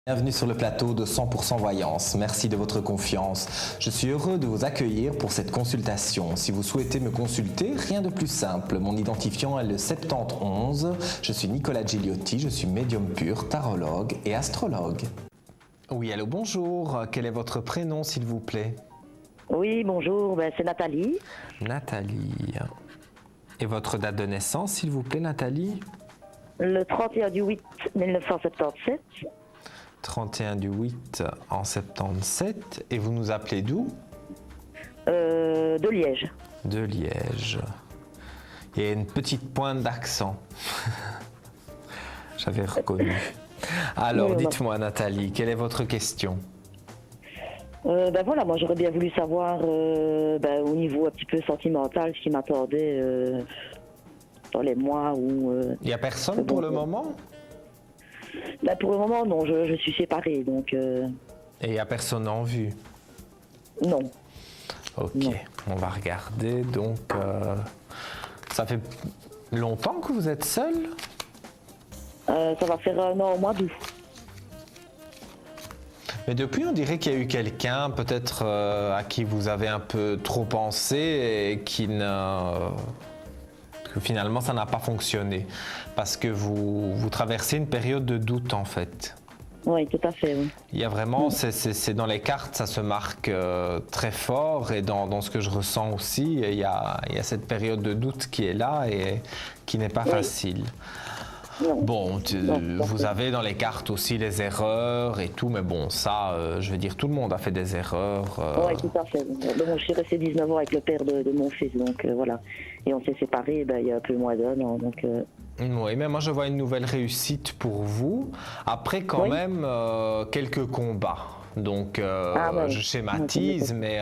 Bienvenue sur le plateau de 100% Voyance. Merci de votre confiance. Je suis heureux de vous accueillir pour cette consultation. Si vous souhaitez me consulter, rien de plus simple. Mon identifiant est le 71. Je suis Nicolas Gigliotti, je suis médium pur, tarologue et astrologue. Oui, allô, bonjour. Quel est votre prénom, s'il vous plaît? Oui, bonjour, c'est Nathalie. Nathalie. Et votre date de naissance, s'il vous plaît, Nathalie? Le 31 du 8 1977. 31 du 8 en 77. Et vous nous appelez d'où? De Liège. De Liège. Il y a une petite pointe d'accent. J'avais reconnu. Alors, Oui, dites-moi, Nathalie, quelle est votre question? Voilà, moi j'aurais bien voulu savoir au niveau un petit peu sentimental ce qui m'attendait dans les mois où... Il n'y a personne pour le moment? Pour le moment, non, je suis séparée, donc... Et il n'y a personne en vue? Non. Ok, Non. on va regarder. Donc, ça fait longtemps que vous êtes seule? Ça va faire un an au mois d'août. Mais depuis, on dirait qu'il y a eu quelqu'un, peut-être à qui vous avez un peu trop pensé et que finalement ça n'a pas fonctionné parce que vous traversez une période de doute en fait. Oui, tout à fait, oui. Il y a vraiment, c'est dans les cartes, ça se marque très fort et dans ce que je ressens aussi, il y a cette période de doute qui est là et qui n'est pas facile. Non. Bon, vous avez dans les cartes aussi les erreurs et tout, mais bon, ça, je veux dire, tout le monde a fait des erreurs. Oui, tout à fait. Bon, je suis restée 19 ans avec le père de mon fils, donc voilà. Et on s'est séparés il y a un peu moins d'un an, donc... Oui, mais moi je vois une nouvelle réussite pour vous. Après, quand même, quelques combats. Donc, je schématise, mais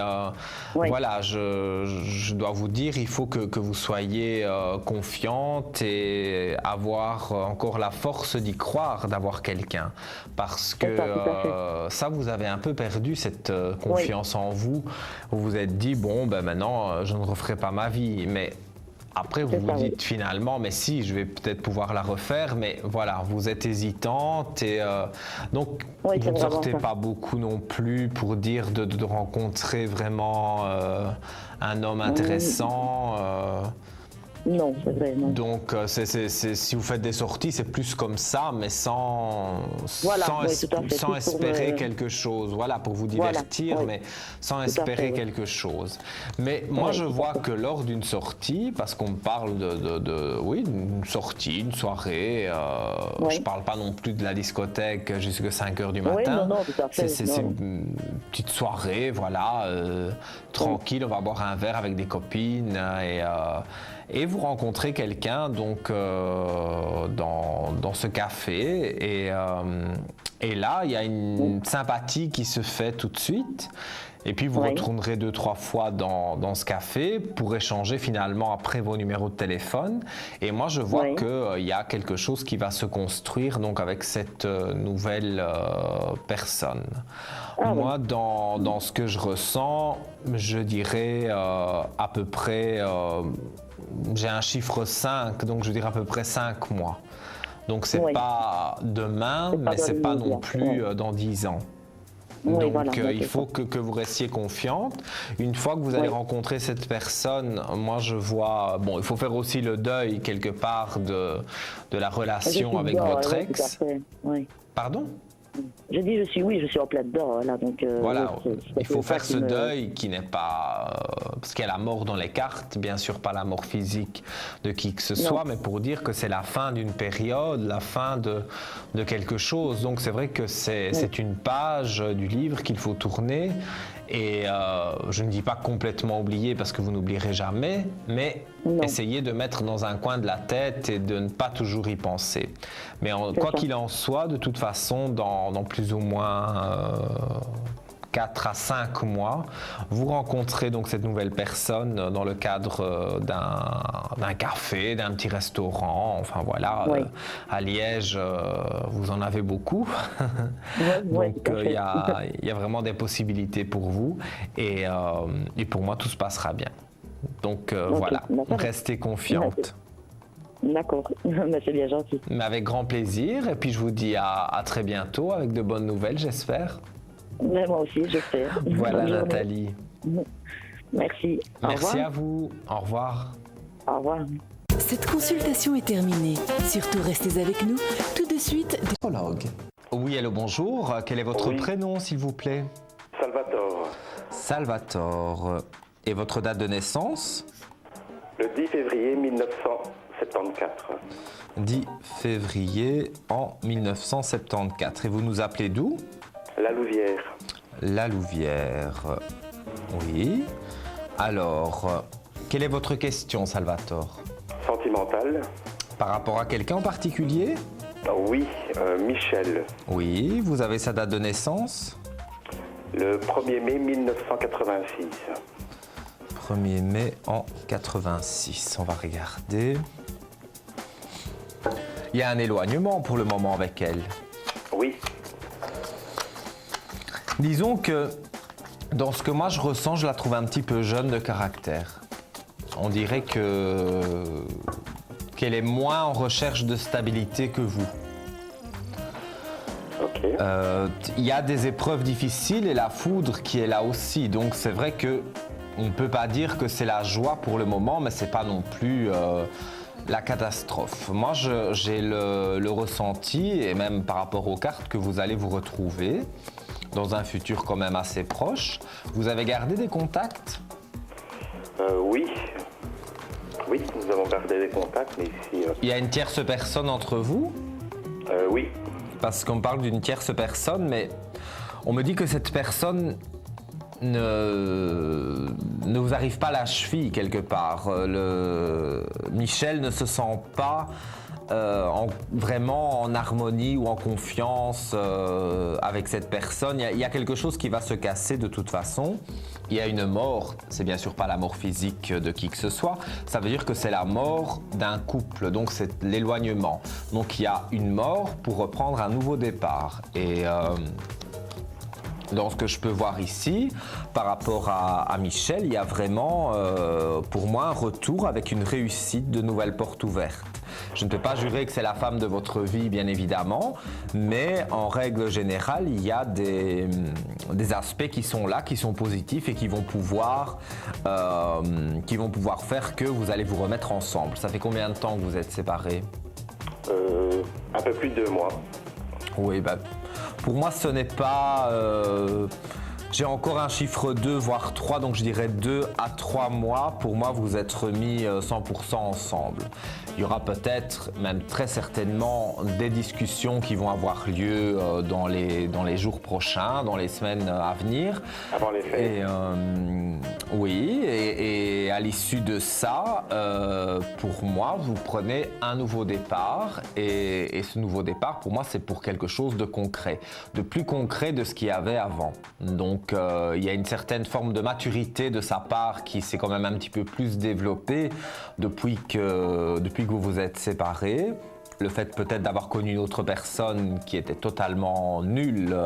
voilà, je dois vous dire, il faut que vous soyez confiante et avoir encore la force d'y croire, d'avoir quelqu'un. Parce que ça, vous avez un peu perdu cette confiance en vous. Vous vous êtes dit, bon, maintenant, je ne referai pas ma vie. Mais après, vous vous dites finalement, mais si, je vais peut-être pouvoir la refaire, mais voilà, vous êtes hésitante et donc vous ne sortez pas beaucoup non plus pour dire de rencontrer vraiment un homme intéressant. Non, c'est vrai, non. Donc, si vous faites des sorties, c'est plus comme ça, mais sans espérer quelque chose. Voilà, pour vous divertir, mais sans espérer quelque chose. Mais moi, je vois que lors d'une sortie, parce qu'on parle d'une sortie, une soirée, je ne parle pas non plus de la discothèque jusqu'à 5 h du matin. C'est une petite soirée, voilà, tranquille, on va boire un verre avec des copines et vous rencontrez quelqu'un donc dans ce café et là il y a une sympathie qui se fait tout de suite et puis vous retournerez 2-3 fois dans ce café pour échanger finalement après vos numéros de téléphone et moi je vois qu'il y a quelque chose qui va se construire donc avec cette nouvelle personne. Moi dans ce que je ressens je dirais à peu près j'ai un chiffre 5, donc je dirais à peu près 5 mois. Donc c'est pas demain, mais c'est pas non plus dans 10 ans. Donc il faut que vous restiez confiante. Une fois que vous allez rencontrer cette personne, moi je vois, bon, il faut faire aussi le deuil quelque part de la relation avec votre ex. Pardon ? Je dis, je suis en plein dedans, là, donc... voilà, il faut faire ce deuil qui n'est pas... parce qu'il y a la mort dans les cartes, bien sûr pas la mort physique de qui que ce soit, mais pour dire que c'est la fin d'une période, la fin de quelque chose. Donc c'est vrai que c'est une page du livre qu'il faut tourner, et je ne dis pas complètement oublier parce que vous n'oublierez jamais, mais essayez de mettre dans un coin de la tête et de ne pas toujours y penser. Mais quoi qu'il en soit, de toute façon, dans plus ou moins 4 à 5 mois, vous rencontrez donc cette nouvelle personne dans le cadre d'un café, d'un petit restaurant, enfin voilà, à Liège, vous en avez beaucoup. Donc il y a vraiment des possibilités pour vous et pour moi tout se passera bien. Donc voilà, restez confiante. D'accord, mais c'est bien gentil. Mais avec grand plaisir. Et puis je vous dis à très bientôt avec de bonnes nouvelles, j'espère. Mais moi aussi, j'espère. Voilà Bonne journée. Nathalie. Merci. Au Merci revoir. à vous. Au revoir. Au revoir. Cette consultation est terminée. Surtout restez avec nous. Tout de suite, Prologue. Oui, allô, bonjour. Quel est votre Oui. prénom, s'il vous plaît? Salvatore, Salvatore. Et votre date de naissance? le 10 février 1974. 10 février en 1974. Et vous nous appelez d'où? La Louvière. La Louvière. Oui. Alors, quelle est votre question, Salvatore? Sentimentale. Par rapport à quelqu'un en particulier? Oui, Michel. Oui. Vous avez sa date de naissance? Le 1er mai 1986. 1er mai en 86. On va regarder. Il y a un éloignement pour le moment avec elle. Oui, Disons que dans ce que moi je ressens, je la trouve un petit peu jeune de caractère. On dirait qu'elle est moins en recherche de stabilité que vous. ok. Il y a des épreuves difficiles et la foudre qui est là aussi. Donc c'est vrai que on ne peut pas dire que c'est la joie pour le moment, mais c'est pas non plus la catastrophe. Moi, j'ai le ressenti, et même par rapport aux cartes, que vous allez vous retrouver dans un futur quand même assez proche. Vous avez gardé des contacts? Oui. Oui, nous avons gardé des contacts, mais ici... Il y a une tierce personne entre vous? oui, Parce qu'on parle d'une tierce personne, mais on me dit que cette personne ne vous arrive pas à la cheville quelque part. Michel ne se sent pas vraiment en harmonie ou en confiance avec cette personne. Il y a quelque chose qui va se casser de toute façon. Il y a une mort, c'est bien sûr pas la mort physique de qui que ce soit, ça veut dire que c'est la mort d'un couple, donc c'est l'éloignement. Donc il y a une mort pour reprendre un nouveau départ. Et dans ce que je peux voir ici, par rapport à Michel, il y a vraiment, pour moi, un retour avec une réussite de nouvelles portes ouvertes. Je ne peux pas jurer que c'est la femme de votre vie, bien évidemment, mais en règle générale, il y a des aspects qui sont là, qui sont positifs et qui vont pouvoir faire que vous allez vous remettre ensemble. Ça fait combien de temps que vous êtes séparés? un peu plus de 2 mois. Oui, bah, pour moi, ce n'est pas... j'ai encore un chiffre 2, voire 3, donc je dirais 2 à 3 mois. Pour moi, vous êtes remis 100% ensemble. Il y aura peut-être, même très certainement, des discussions qui vont avoir lieu dans les jours prochains, dans les semaines à venir. Avant les fêtes. Et, oui, et à l'issue de ça, pour moi, vous prenez un nouveau départ. Et ce nouveau départ, pour moi, c'est pour quelque chose de concret, de plus concret de ce qu'il y avait avant. Donc, il y a une certaine forme de maturité de sa part qui s'est quand même un petit peu plus développée depuis que vous vous êtes séparés. Le fait peut-être d'avoir connu une autre personne qui était totalement nulle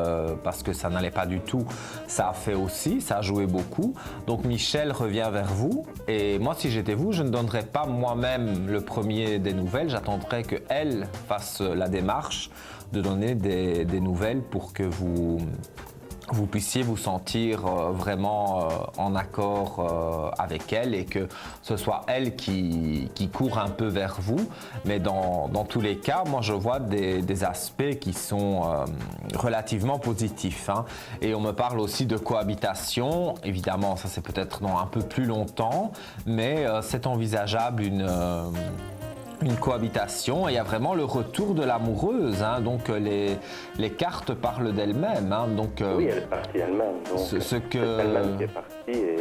parce que ça n'allait pas du tout, ça a fait aussi, ça a joué beaucoup. Donc Michel revient vers vous et moi si j'étais vous, je ne donnerais pas moi-même le premier des nouvelles, j'attendrais qu'elle fasse la démarche de donner des nouvelles pour que vous puissiez vous sentir vraiment en accord avec elle et que ce soit elle qui court un peu vers vous. Mais dans tous les cas, moi je vois des aspects qui sont relativement positifs. Hein. Et on me parle aussi de cohabitation. Évidemment, ça c'est peut-être dans un peu plus longtemps, mais c'est envisageable une cohabitation et il y a vraiment le retour de l'amoureuse, hein. Donc les cartes parlent d'elles-mêmes, hein. Donc Oui, elle est partie elle-même. Donc ce que- c'est elle-même qui est partie et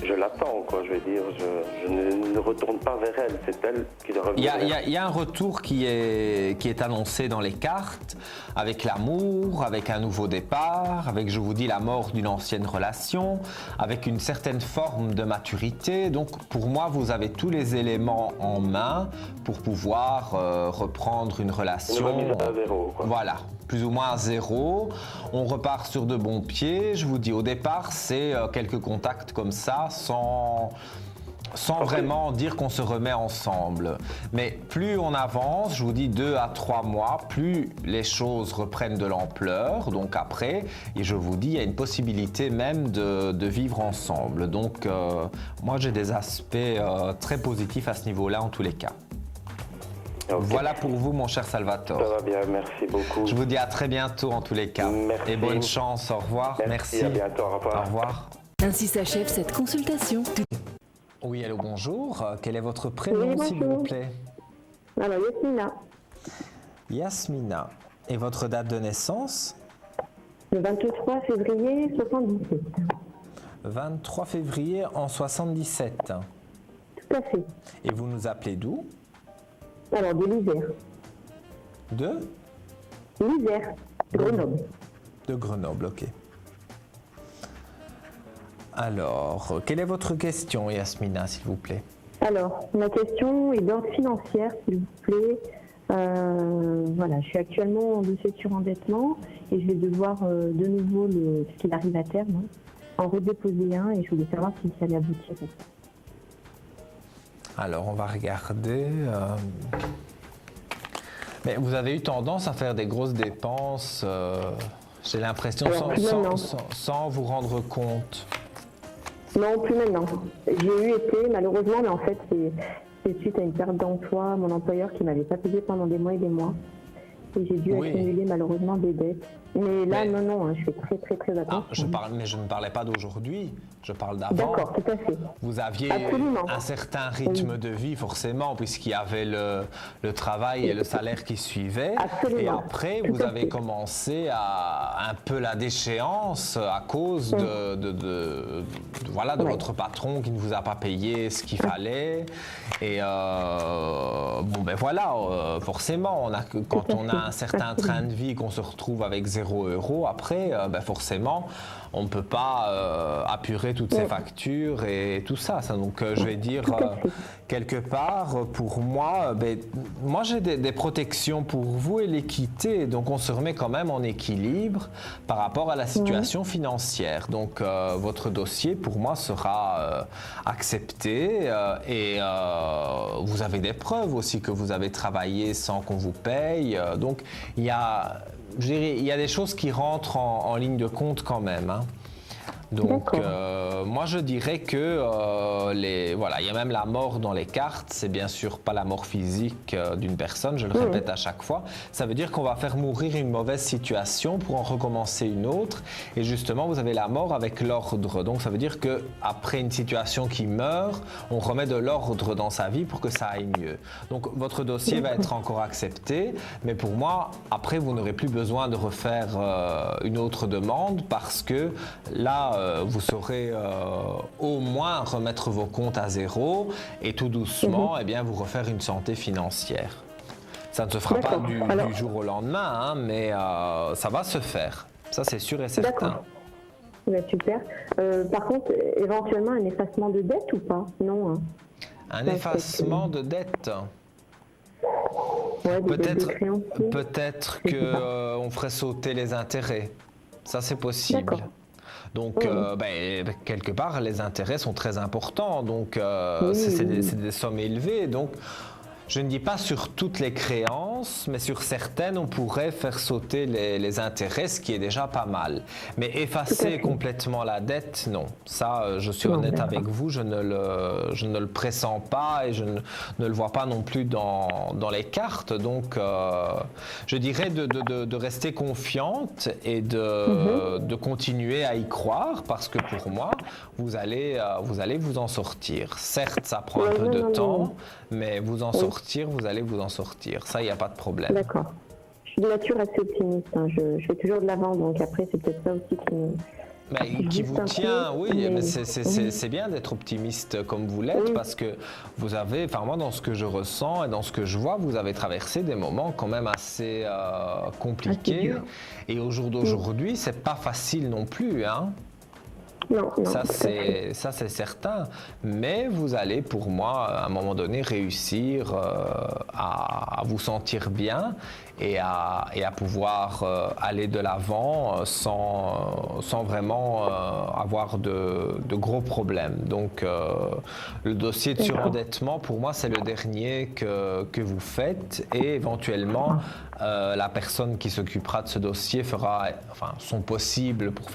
je l'attends, quoi. Je veux dire, je ne retourne pas vers elle. C'est elle qui doit revenir. il y a un retour qui est annoncé dans les cartes, avec l'amour, avec un nouveau départ, avec, je vous dis, la mort d'une ancienne relation, avec une certaine forme de maturité. Donc pour moi, vous avez tous les éléments en main pour pouvoir reprendre une relation. Une remise à zéro, quoi. Voilà, plus ou moins à zéro. On repart sur de bons pieds. Je vous dis, au départ, c'est quelques contacts comme ça, sans vraiment dire qu'on se remet ensemble. Mais plus on avance, je vous dis 2 à 3 mois, plus les choses reprennent de l'ampleur. Donc après, et je vous dis, il y a une possibilité même de vivre ensemble. Donc moi j'ai des aspects très positifs à ce niveau-là en tous les cas. Ok. Voilà pour vous mon cher Salvatore. Ça va bien, merci beaucoup. Je vous dis à très bientôt en tous les cas. Merci. Et bonne chance, au revoir. Merci, à bientôt, au revoir. Au revoir. Ainsi s'achève cette consultation. Oui, allô, bonjour. Quel est votre prénom, Oui, s'il bonjour. vous plaît? Alors, Yasmina, Yasmina. Et votre date de naissance? le 23 février 77. 23 février en 77. Tout à fait. Et vous nous appelez d'où? Alors, de l'Isère. De? L'Isère, Grenoble. De Grenoble, ok. Alors, quelle est votre question, Yasmina, s'il vous plaît? Alors, ma question est d'ordre financier, s'il vous plaît. Voilà, je suis actuellement en dossier de surendettement et je vais devoir de nouveau, ce qu'il arrive à terme, en redéposer un et je voulais savoir si ça allait aboutir. Alors, on va regarder. Mais vous avez eu tendance à faire des grosses dépenses, j'ai l'impression, Alors, plus maintenant. sans vous rendre compte. Non, plus maintenant. J'ai été, malheureusement, mais en fait, c'est suite à une perte d'emploi, mon employeur qui m'avait pas payé pendant des mois et des mois. Et j'ai dû Oui. accumuler malheureusement des dettes. Mais là, Mais- non, hein, je fais très Ah, attention. mais je ne parlais pas d'aujourd'hui, je parle d'avant. D'accord, tout à fait. Vous aviez Absolument. un certain rythme de vie, forcément, puisqu'il y avait le travail et le salaire qui suivaient. Absolument. Et après, Tout vous à avez fait. commencé à un peu la déchéance à cause de Ouais. votre patron qui ne vous a pas payé ce qu'il fallait. Et bon, ben voilà, forcément, quand Tout à on fait. a un certain Absolument. train de vie, qu'on se retrouve avec 0 €, après, ben forcément, on ne peut pas apurer toutes ces Ouais. factures et tout ça. Donc, je vais dire, Tout à fait. quelque part, pour moi, moi j'ai des protections pour vous et l'équité. Donc, on se remet quand même en équilibre par rapport à la situation financière. Donc, votre dossier, pour moi, sera accepté et vous avez des preuves aussi que vous avez travaillé sans qu'on vous paye. Donc, il y a des choses qui rentrent en ligne de compte quand même, hein. Donc, D'accord. moi je dirais que voilà, il y a même la mort dans les cartes. C'est bien sûr pas la mort physique d'une personne, je le répète à chaque fois. Ça veut dire qu'on va faire mourir une mauvaise situation pour en recommencer une autre. Et justement, vous avez la mort avec l'ordre. Donc, ça veut dire que après une situation qui meurt, on remet de l'ordre dans sa vie pour que ça aille mieux. Donc, votre dossier va être encore accepté, mais pour moi, après, vous n'aurez plus besoin de refaire une autre demande parce que là, vous saurez au moins remettre vos comptes à zéro et tout doucement, eh bien, vous refaire une santé financière. Ça ne se fera pas D'accord. du Alors- jour au lendemain, hein, mais ça va se faire. Ça, c'est sûr et certain. D'accord. Ouais, super. Par contre, éventuellement, un effacement de dette ou pas? Non. Hein. Un Ça, effacement de dette. Ouais, des dettes de Peut-être créanciers. peut-être Je sais que pas. on ferait sauter les intérêts. Ça, c'est possible. D'accord. Donc, quelque part, les intérêts sont très importants. Donc, c'est des sommes élevées. Donc, je ne dis pas sur toutes les créances, mais sur certaines, on pourrait faire sauter les intérêts, ce qui est déjà pas mal. Mais Tout à effacer fait. complètement la dette, non. Ça, je suis Non, honnête d'accord. avec vous, je ne le pressens pas et je ne le vois pas non plus dans les cartes. Donc, je dirais de rester confiante et de continuer à y croire parce que pour moi, vous allez vous en sortir. Certes, ça prend un Ouais, peu non, de non, temps, non. mais vous en Oui. sortir, vous allez vous en sortir. Ça, il n'y a pas de problème. D'accord. Je suis de nature assez optimiste. Hein. Je fais toujours de l'avant, donc après, c'est peut-être ça aussi qui me... Mais qui vous Juste un tient, peu, oui, mais- mais c'est bien d'être optimiste comme vous l'êtes Oui. parce que vous avez, enfin moi dans ce que je ressens et dans ce que je vois, vous avez traversé des moments quand même assez compliqués dur. et au jour d'aujourd'hui, c'est pas facile non plus, hein. Non, Ça, tout à fait. c'est certain. Mais vous allez, pour moi, à un moment donné, réussir à vous sentir bien et à pouvoir aller de l'avant sans vraiment avoir de gros problèmes. Donc, le dossier de surendettement, pour moi, c'est le dernier que vous faites et éventuellement, la personne qui s'occupera de ce dossier fera son possible pour